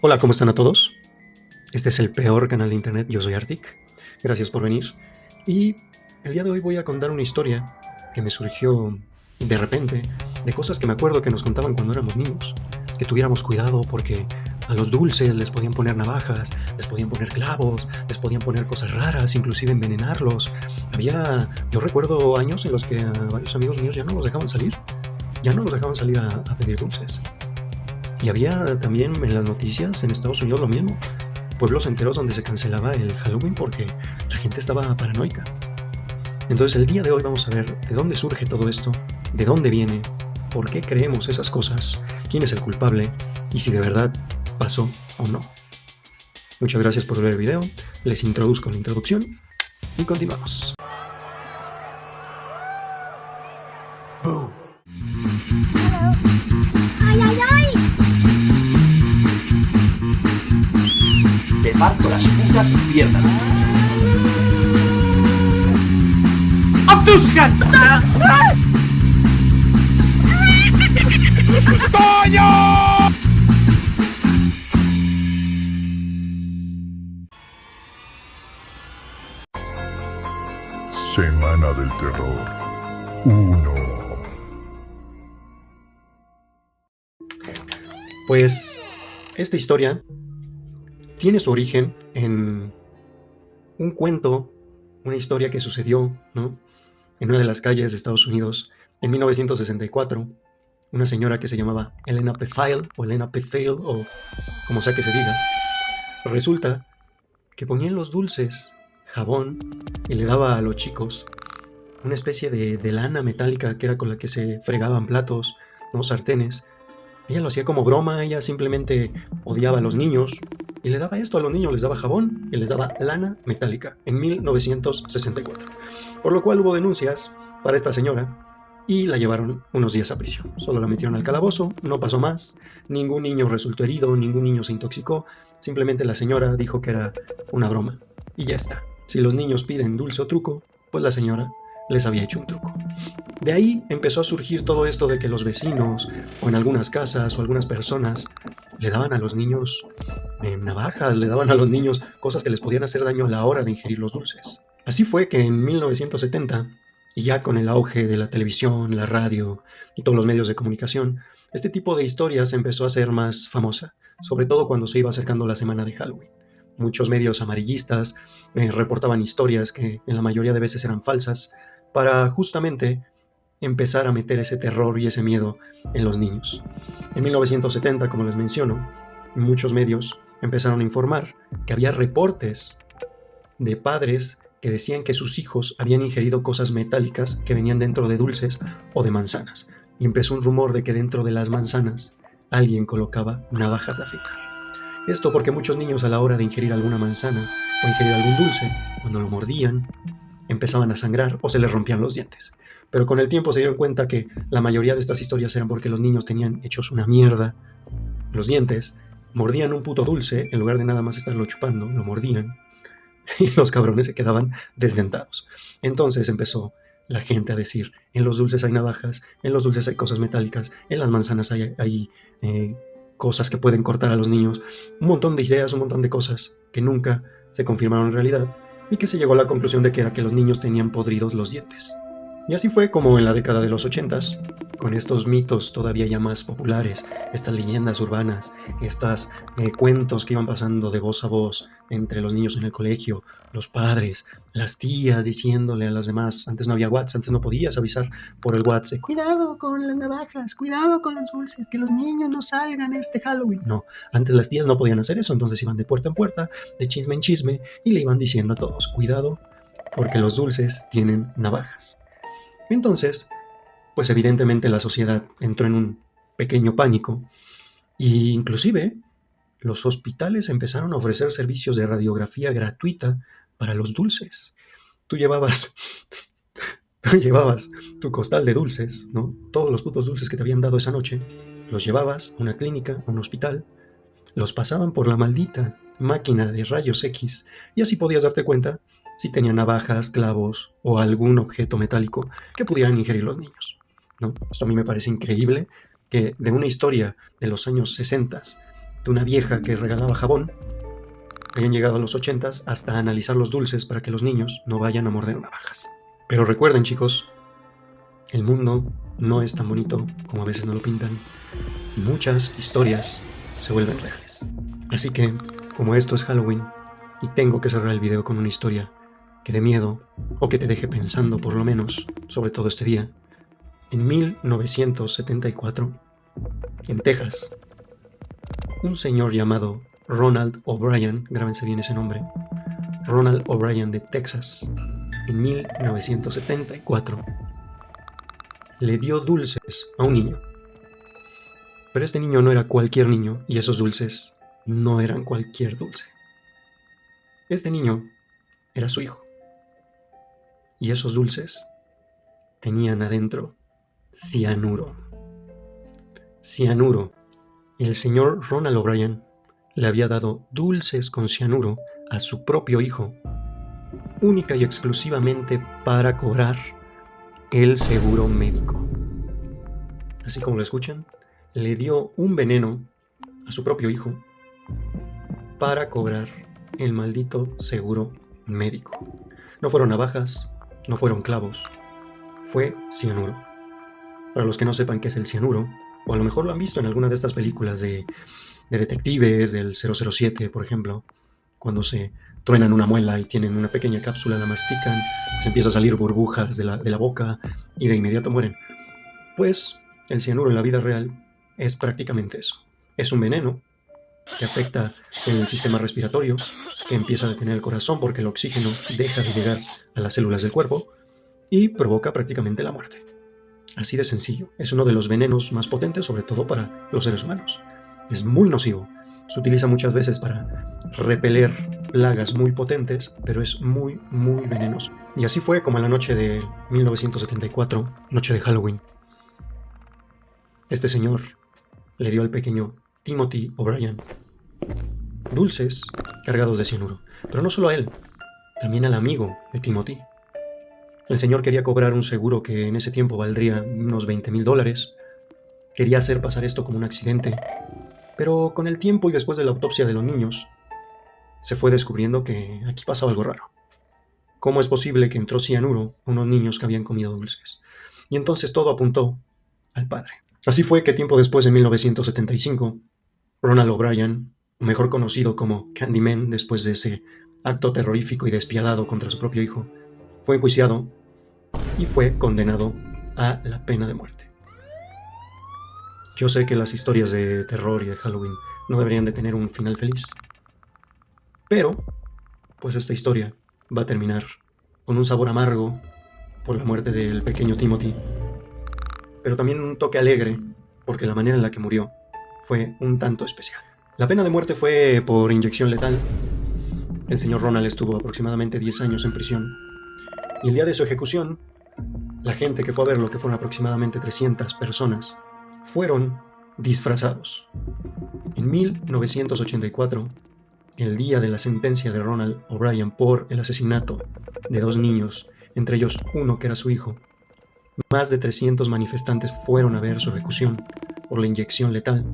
Hola, ¿cómo están a todos? Este es el peor canal de internet, yo soy Arctic. Gracias por venir. Y el día de hoy voy a contar una historia que me surgió de repente, de cosas que me acuerdo que nos contaban cuando éramos niños. Que tuviéramos cuidado porque a los dulces les podían poner navajas, les podían poner clavos, les podían poner cosas raras, inclusive envenenarlos. Yo recuerdo años en los que a varios amigos míos ya no los dejaban salir, a pedir dulces. Y había también en las noticias en Estados Unidos lo mismo, pueblos enteros donde se cancelaba el Halloween porque la gente estaba paranoica. Entonces el día de hoy vamos a ver de dónde surge todo esto, de dónde viene, por qué creemos esas cosas, quién es el culpable y si de verdad pasó o no. Muchas gracias por ver el video, les introduzco la introducción y continuamos. Boo. ¡Ay, ay, ay! Te parto las putas piernas. ¡Abduskan! ¡Coño! Semana del Terror 1. Pues esta historia tiene su origen en un cuento, una historia que sucedió, ¿no?, en una de las calles de Estados Unidos en 1964. Una señora que se llamaba Elena P. File o Elena P. Fail o como sea que se diga. Resulta que ponía en los dulces jabón y le daba a los chicos una especie de lana metálica que era con la que se fregaban platos, ¿no?, sartenes. Ella lo hacía como broma, ella simplemente odiaba a los niños y le daba esto a los niños, les daba jabón y les daba lana metálica en 1964. Por lo cual hubo denuncias para esta señora y la llevaron unos días a prisión. Solo la metieron al calabozo, no pasó más, ningún niño resultó herido, ningún niño se intoxicó, simplemente la señora dijo que era una broma y ya está. Si los niños piden dulce o truco, pues la señora les había hecho un truco. De ahí empezó a surgir todo esto de que los vecinos, o en algunas casas, o algunas personas, le daban a los niños navajas, le daban a los niños cosas que les podían hacer daño a la hora de ingerir los dulces. Así fue que en 1970, y ya con el auge de la televisión, la radio y todos los medios de comunicación, este tipo de historias empezó a ser más famosa, sobre todo cuando se iba acercando la semana de Halloween. Muchos medios amarillistas reportaban historias que en la mayoría de veces eran falsas, para justamente empezar a meter ese terror y ese miedo en los niños. En 1970, como les menciono, muchos medios empezaron a informar que había reportes de padres que decían que sus hijos habían ingerido cosas metálicas que venían dentro de dulces o de manzanas. Y empezó un rumor de que dentro de las manzanas alguien colocaba navajas de afeitar. Esto porque muchos niños a la hora de ingerir alguna manzana o ingerir algún dulce, cuando lo mordían, empezaban a sangrar o se les rompían los dientes. Pero con el tiempo se dieron cuenta que la mayoría de estas historias eran porque los niños tenían hechos una mierda los dientes, mordían un puto dulce, en lugar de nada más estarlo chupando, lo mordían, y los cabrones se quedaban desdentados. Entonces empezó la gente a decir, en los dulces hay navajas, en los dulces hay cosas metálicas, en las manzanas hay cosas que pueden cortar a los niños, un montón de ideas, un montón de cosas que nunca se confirmaron en realidad, y que se llegó a la conclusión de que era que los niños tenían podridos los dientes. Y así fue como en la década de los 80s, con estos mitos todavía ya más populares, estas leyendas urbanas, estos cuentos que iban pasando de voz a voz entre los niños en el colegio, los padres, las tías diciéndole a las demás. Antes no había WhatsApp, antes no podías avisar por el WhatsApp, cuidado con las navajas, cuidado con los dulces, que los niños no salgan este Halloween. No, antes las tías no podían hacer eso, entonces iban de puerta en puerta, de chisme en chisme, y le iban diciendo a todos, cuidado, porque los dulces tienen navajas. Entonces, pues evidentemente la sociedad entró en un pequeño pánico e inclusive los hospitales empezaron a ofrecer servicios de radiografía gratuita para los dulces. Tú llevabas tu costal de dulces, ¿no? Todos los putos dulces que te habían dado esa noche, los llevabas a una clínica, a un hospital, los pasaban por la maldita máquina de rayos X y así podías darte cuenta si tenían navajas, clavos o algún objeto metálico que pudieran ingerir los niños, ¿no? Esto a mí me parece increíble que de una historia de los años 60 de una vieja que regalaba jabón. Habían llegado a los 80s hasta analizar los dulces para que los niños no vayan a morder navajas. Pero recuerden, chicos, el mundo no es tan bonito como a veces nos lo pintan. Muchas historias se vuelven reales. Así que, como esto es Halloween, y tengo que cerrar el video con una historia que dé miedo, o que te deje pensando por lo menos, sobre todo este día, en 1974, en Texas, un señor llamado Ronald O'Bryan, grábense bien ese nombre, Ronald O'Bryan de Texas, en 1974, le dio dulces a un niño. Pero este niño no era cualquier niño, y esos dulces no eran cualquier dulce. Este niño era su hijo. Y esos dulces tenían adentro cianuro. Cianuro. El señor Ronald O'Bryan le había dado dulces con cianuro a su propio hijo, única y exclusivamente para cobrar el seguro médico. Así como lo escuchan, le dio un veneno a su propio hijo para cobrar el maldito seguro médico. No fueron navajas, no fueron clavos, fue cianuro. Para los que no sepan qué es el cianuro, o a lo mejor lo han visto en alguna de estas películas de detectives, del 007, por ejemplo, cuando se truenan una muela y tienen una pequeña cápsula, la mastican, se empieza a salir burbujas de la boca y de inmediato mueren. Pues el cianuro en la vida real es prácticamente eso. Es un veneno que afecta el sistema respiratorio, que empieza a detener el corazón porque el oxígeno deja de llegar a las células del cuerpo y provoca prácticamente la muerte. Así de sencillo. Es uno de los venenos más potentes, sobre todo para los seres humanos. Es muy nocivo. Se utiliza muchas veces para repeler plagas muy potentes, pero es muy, muy venenoso. Y así fue como en la noche de 1974, noche de Halloween, este señor le dio al pequeño Timothy O'Bryan dulces cargados de cianuro. Pero no solo a él, también al amigo de Timothy. El señor quería cobrar un seguro que en ese tiempo valdría unos $20,000. Quería hacer pasar esto como un accidente. Pero con el tiempo y después de la autopsia de los niños, se fue descubriendo que aquí pasaba algo raro. ¿Cómo es posible que entró cianuro a unos niños que habían comido dulces? Y entonces todo apuntó al padre. Así fue que tiempo después, en 1975, Ronald O'Bryan, mejor conocido como Candyman después de ese acto terrorífico y despiadado contra su propio hijo, fue enjuiciado y fue condenado a la pena de muerte. Yo sé que las historias de terror y de Halloween no deberían de tener un final feliz, pero pues esta historia va a terminar con un sabor amargo por la muerte del pequeño Timothy, pero también un toque alegre porque la manera en la que murió fue un tanto especial. La pena de muerte fue por inyección letal. El señor Ronald estuvo aproximadamente 10 años en prisión y el día de su ejecución, la gente que fue a verlo, que fueron aproximadamente 300 personas, fueron disfrazados. En 1984, el día de la sentencia de Ronald O'Bryan por el asesinato de 2 niños, entre ellos uno que era su hijo, más de 300 manifestantes fueron a ver su ejecución por la inyección letal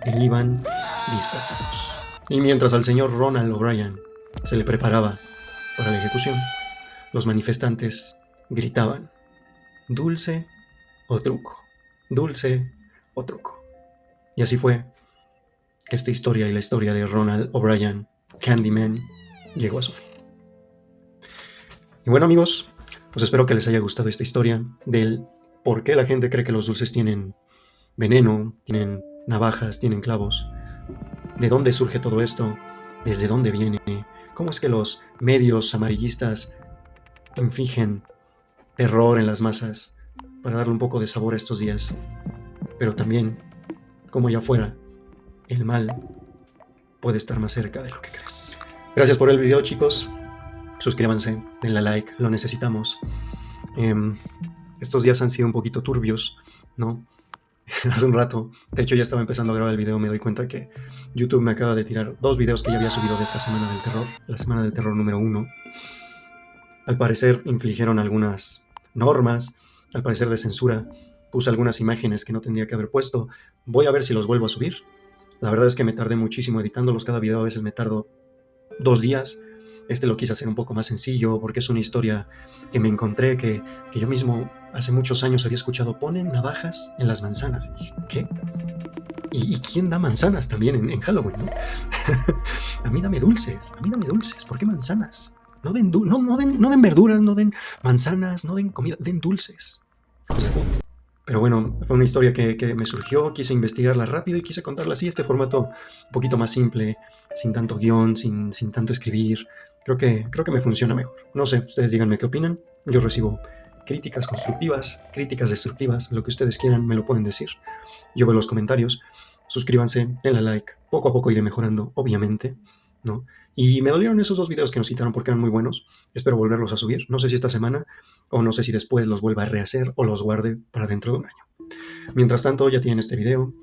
e iban disfrazados. Y mientras al señor Ronald O'Bryan se le preparaba para la ejecución, los manifestantes gritaban: dulce o truco, dulce o truco. Y así fue que esta historia y la historia de Ronald O'Bryan, Candyman, llegó a su fin. Y bueno, amigos, pues espero que les haya gustado esta historia del por qué la gente cree que los dulces tienen veneno, tienen navajas, tienen clavos, de dónde surge todo esto, desde dónde viene, cómo es que los medios amarillistas infligen terror en las masas para darle un poco de sabor a estos días, pero también como allá afuera el mal puede estar más cerca de lo que crees. Gracias por el video, chicos. Suscríbanse, denle like, lo necesitamos. Estos días han sido un poquito turbios, ¿no? Hace un rato, de hecho ya estaba empezando a grabar el video, me doy cuenta que YouTube me acaba de tirar 2 videos que ya había subido de esta semana del terror, la semana del terror número 1. Al parecer infligieron algunas normas, al parecer de censura, puse algunas imágenes que no tendría que haber puesto. Voy a ver si los vuelvo a subir, La verdad es que me tardé muchísimo editándolos. Cada video a veces me tardo 2 días. Este lo quise hacer un poco más sencillo porque es una historia que me encontré, que yo mismo hace muchos años había escuchado. Ponen navajas en las manzanas. Y dije, ¿qué? ¿Y quién da manzanas también en Halloween, no? A mí dame dulces. ¿Por qué manzanas? No den, no den verduras, no den manzanas, no den comida, den dulces. Pero bueno, fue una historia que me surgió, quise investigarla rápido y quise contarla así, este formato un poquito más simple, sin tanto guión, sin tanto escribir. Creo que me funciona mejor. No sé, ustedes díganme qué opinan. Yo recibo críticas constructivas, críticas destructivas, lo que ustedes quieran me lo pueden decir. Yo veo los comentarios, suscríbanse, denle like, poco a poco iré mejorando, obviamente, ¿no? Y me dolieron esos 2 videos que nos citaron porque eran muy buenos. Espero volverlos a subir, no sé si esta semana o no sé si después los vuelva a rehacer o los guarde para dentro de un año. Mientras tanto, ya tienen este video.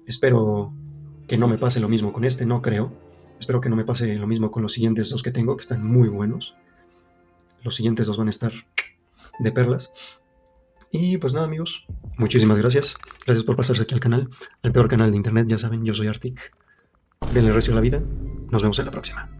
Espero que no me pase lo mismo con este, no creo. Espero que no me pase lo mismo con los siguientes 2 que tengo, que están muy buenos. Los siguientes 2 van a estar de perlas. Y pues nada, amigos, muchísimas gracias. Gracias por pasarse aquí al canal, al peor canal de internet, ya saben, yo soy Arctic. Denle recio a la vida. Nos vemos en la próxima.